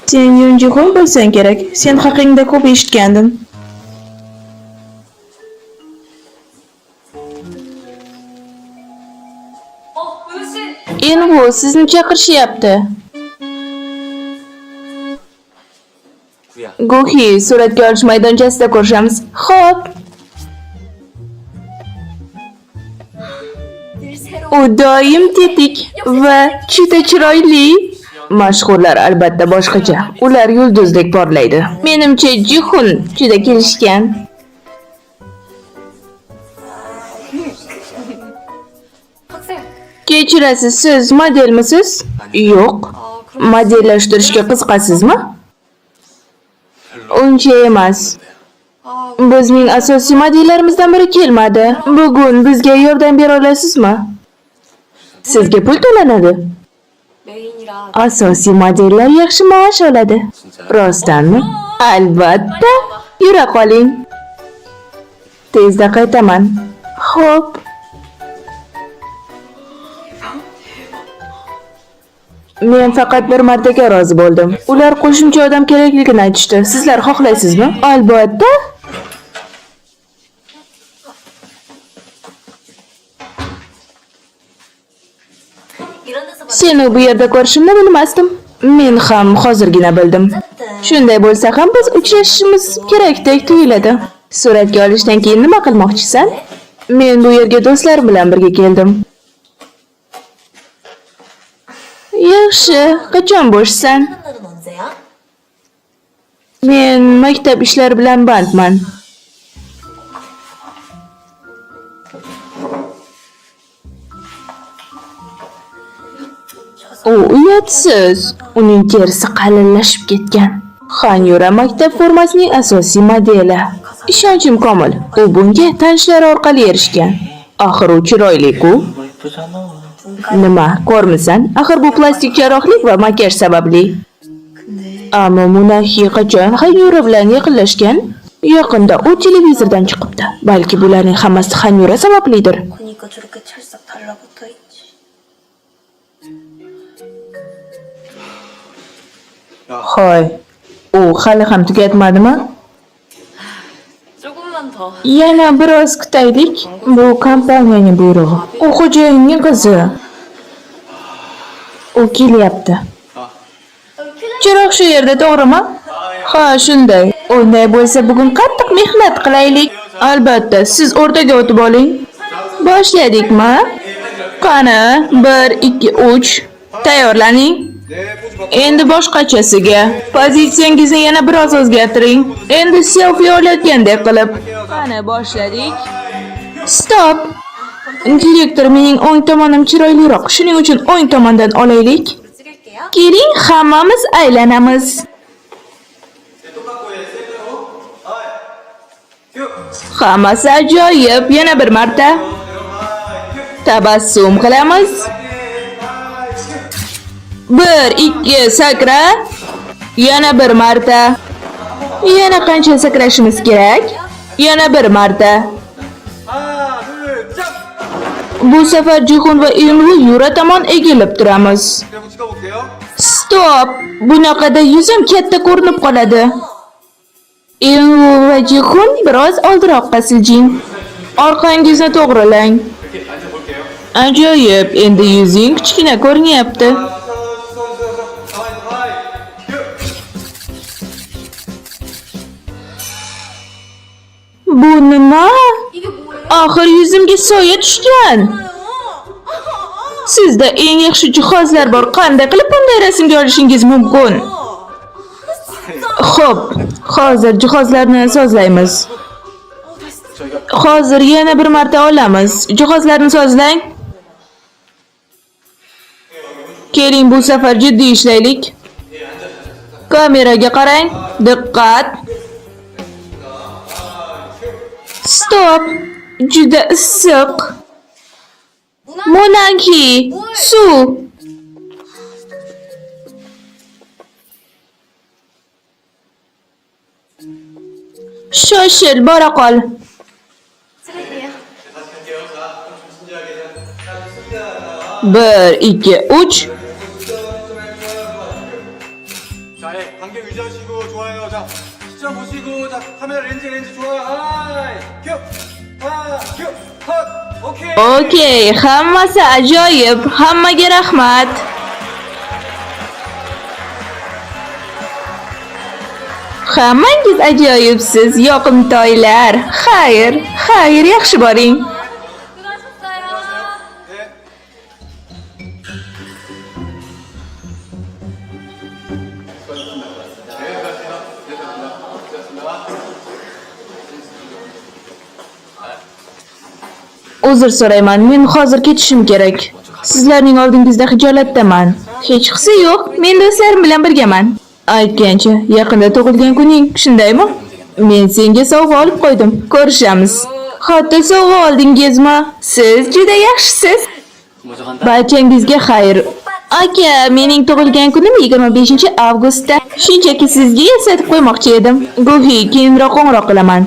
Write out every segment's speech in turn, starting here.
Sen Yunjihun bo'lsang kerak. Sen haqingda ko'p eshitgandim. Endi bu sizni chaqirishyapti. Gohi, suratga olish maydonchasida ko'rishamiz. Xo'p. U doim tetik va juda chiroyli. Mashhurlar albatta boshqacha. Ular yulduzdek porlaydi. Menimcha Jihun juda kelishgan. Kechirasiz, siz modelmisiz? Yo'q. Modellashtirishga qiziqasizmi? Uncha emas. Bizning asosiy modellarimizdan biri kelmadi. Bugun bizga yordam bera olasizmi? Sizga pul to'lanadi. Asosiy modellar yaxshi maosh oladi. Rostdanmi? Albatta. Yura qoling. Tezda qaytaman. Xo'p. Men faqat bir martaga rozi bo'ldim. Ular qo'shimcha odam kerakligini aytishdi. Sizlar xohlaysizmi? Albatta. Seni bu yerda ko'rishimni bilmasdim. Men ham hozirgina bildim. Shunday bo'lsa ham biz uchrashishimiz kerakdek tuyuladi. Suratga olishdan keyin nima qilmoqchisan? Men bu yerga do'stlarim bilan birga keldim. Yaxshi, qachon bo'shsan? Men maktab ishlari bilan bandman. U uyatsiz. Uning terisi qalinlashib ketgan. Xanyura maktab formasining asosiy modeli. Ishonchim komil. U bunga tanishlari orqali erishgan. Axir u chiroyli-ku. Nima, ko'rmisan? Axir bu plastik jarrohlik va makiyaj sababli. Ammo Munahi qachon Xanyura bilan yaqinlashgan? Yaqinda u televizordan chiqibdi. Balki bularning hammasi Xanyura sabablidir. Hoy, u hali ham tugatmadimi? Yana biroz kutaylik. Bu kompaniyaning buyrug'i. U xo'jayinning qizi. U kelyapti. Chiroq shu yerda, to'g'rimi? Ha, shunday. Unday bo'lsa bugun qattiq mehnat qilaylik. Albatta, siz o'rtaga o'tib oling. Boshladikmi? Qani, 1 2 3 tayyorlaning. Endi boshqachasiga. Pozitsiyangizni yana biroz o'zgartiring. Endi selfie olayotgandek qilib. Qani, boshladik. Stop. Direktor, mening o'ng tomonim chiroyliroq. Shuning uchun o'ng tomondan olaylik. Keling, hammamiz aylanamiz. Hammasi ajoyib. Yana bir marta. Tabassum qilamiz. 1 2 sakra. Yana bir marta. Yana qancha sakrashimiz kerak? Yana bir marta. Bu safar Jihun va Eunwoo Yura tomon egilib turamiz. Stop. Bunaqada yuzim katta ko'rinib qoladi. Eunwoo va Jihun biroz oldiroqqa siljing. Orqangizni to'g'rilang. Ajoyib. Endi yuzing kichkina ko'rinyapti. Bu nima? Axir yuzimga soya tushgan. Sizda eng yaxshi jihozlar bor. Qanday qilib bunday rasmga olishingiz mumkin? Xo'p, hozir jihozlarni sozlaymiz. Hozir yana bir marta olamiz. Jihozlarni sozlang. Keling, bu safar jiddiy ishlaylik. Kameraga qarang. Diqqat. Stop. Juda issiq. Munahi, suv. Shoshil, bora qol. 1 2 3 자, 예, 관계 유지하시고 좋아요. 자, 시점 보시고, 자, 카메라 렌즈 좋아요. 하이, 큐, 큐, 컷, 오케이. Okey, hammasi ajoyib. Hammaga rahmat. Hammangiz ajoyibsiz, yoqimtoylar. Xayr, yaxshi boring. 네. Uzr so'rayman, men hozir ketishim kerak. Sizlarning oldingizda hijolatdaman. Hech qisi yo'q, men do'stlarim bilan birgaman. Aytgancha, yaqinda tug'ilgan kuning, shundaymi? Men senga sovg'a olib qo'ydim. Ko'rishamiz. Hatto sovg'a oldingizmi? Siz juda yaxshisiz. Barchangizga xayr. Aka, mening tug'ilgan kunim 25-avgustda. Shunchaki sizga eslatib qo'ymoqchi edim. Guhi, keyinroq qo'ng'iroq qilaman.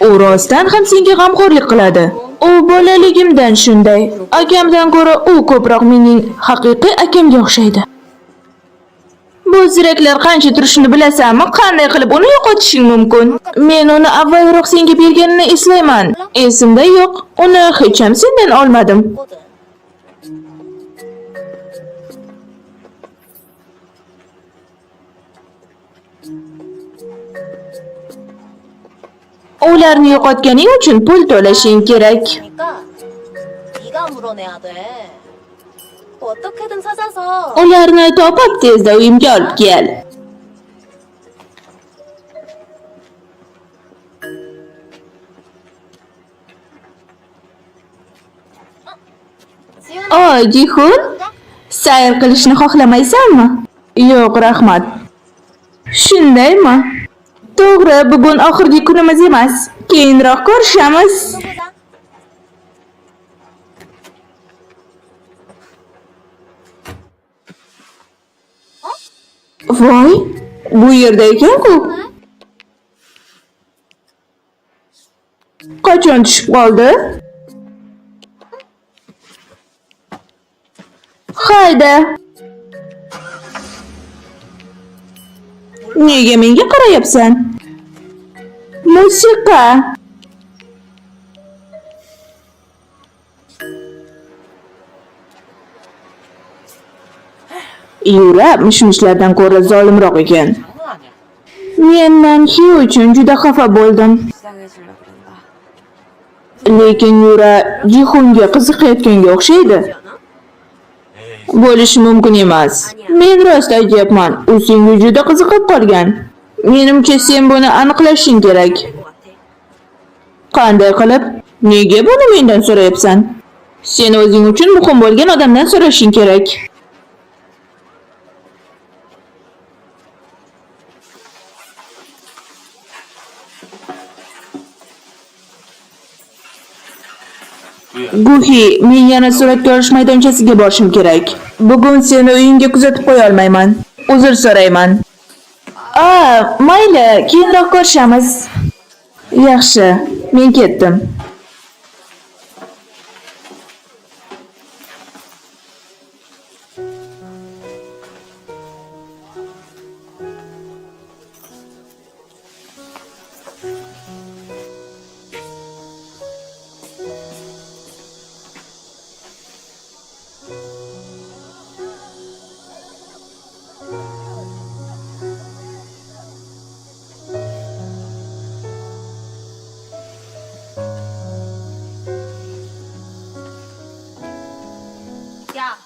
U rostdan ham senga g'amxo'rlik qiladi. U bolaligimdan shunday. Akamdan ko'ra u ko'proq mening haqiqiy akamga o'xshaydi. Bu ziraklar qancha turishini bilasanmi? Qanday qilib uni yo'qotishing mumkin? Men uni avvalroq senga berganini eslayman. Esimda yo'q. Uni hech ham sendan olmadim. Ularni yo'qotganing uchun pul to'lashing kerak. 그러니까 네가 물어내야 돼. 어떻게든 찾아서 Ularni topib tezda uyimga olib kel. 지훈아. Jihun, sayr qilishni xohlamaysanmi? Yo'q, rahmat. Shundaymi? To'g'ri, bugun oxirgi kunimiz emas. Keyinroq ko'rishamiz. 보자. Voy, bu yerda ekan-ku. Qachon tushib qoldi? Hayda. Nega menga qarayapsan? Musiqa. Yura mish-mishlardan ko'ra zolimroq ekan. Mendan Hyu uchun juda xafa bo'ldim. Lekin Yura Jihunga qiziqayotganga o'xshaydi. Bo'lishi mumkin emas. Men rost aytyapman, u senga juda qiziqib qolgan. Menimcha sen buni aniqlashing kerak. Qanday qilib? Nega buni mendan so'rayapsan? Sen o'zing uchun muhim bo'lgan odamdan so'rashing kerak. Guhi, men yana suratga olish maydonchasiga borishim kerak. Bugun seni uyingga kuzatib qo'ya olmayman. Uzr so'rayman. Mayli, keyinroq ko'rishamiz. Yaxshi, men ketdim. 야,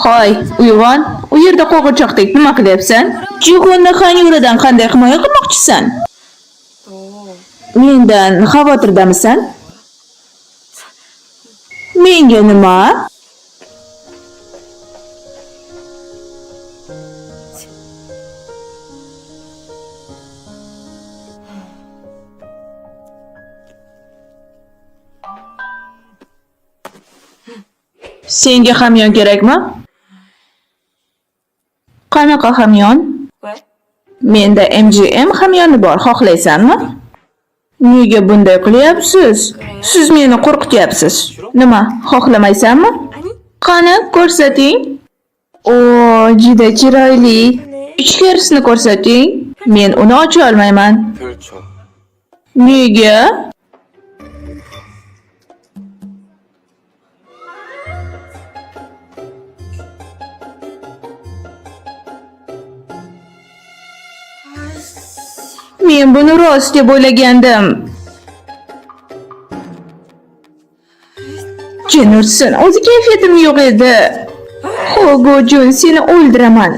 Hoy, uyg'on. U yerda qo'g'irchoqdek nima qilyapsan? Jihunni Xanyuradan qanday himoya qilmoqchisan? Mendan xavotirdamisan? Menga nima? Senga hamyon kerakmi? Qanaqa hamyon? 왜? Menda MGM hamyoni bor, xohlaysanmi? Nega bunday qilyapsiz? Siz meni qo'rqityapsiz. Nima, xohlamaysanmi? 아니, Qani, ko'rsating. O, juda chiroyli. Ichkarisini ko'rsating. Men uni ocha olmayman. 펼쳐. Nega? Men buni rost deb o'ylagandim. Jin ursin, o'zi kayfiyatim yo'q edi. Hogojon, seni o'ldiraman.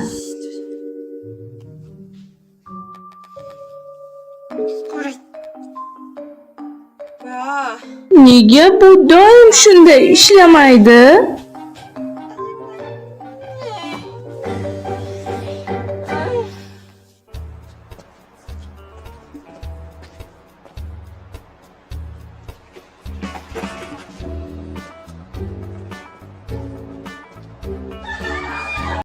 Nega bu doim shunday ishlamaydi?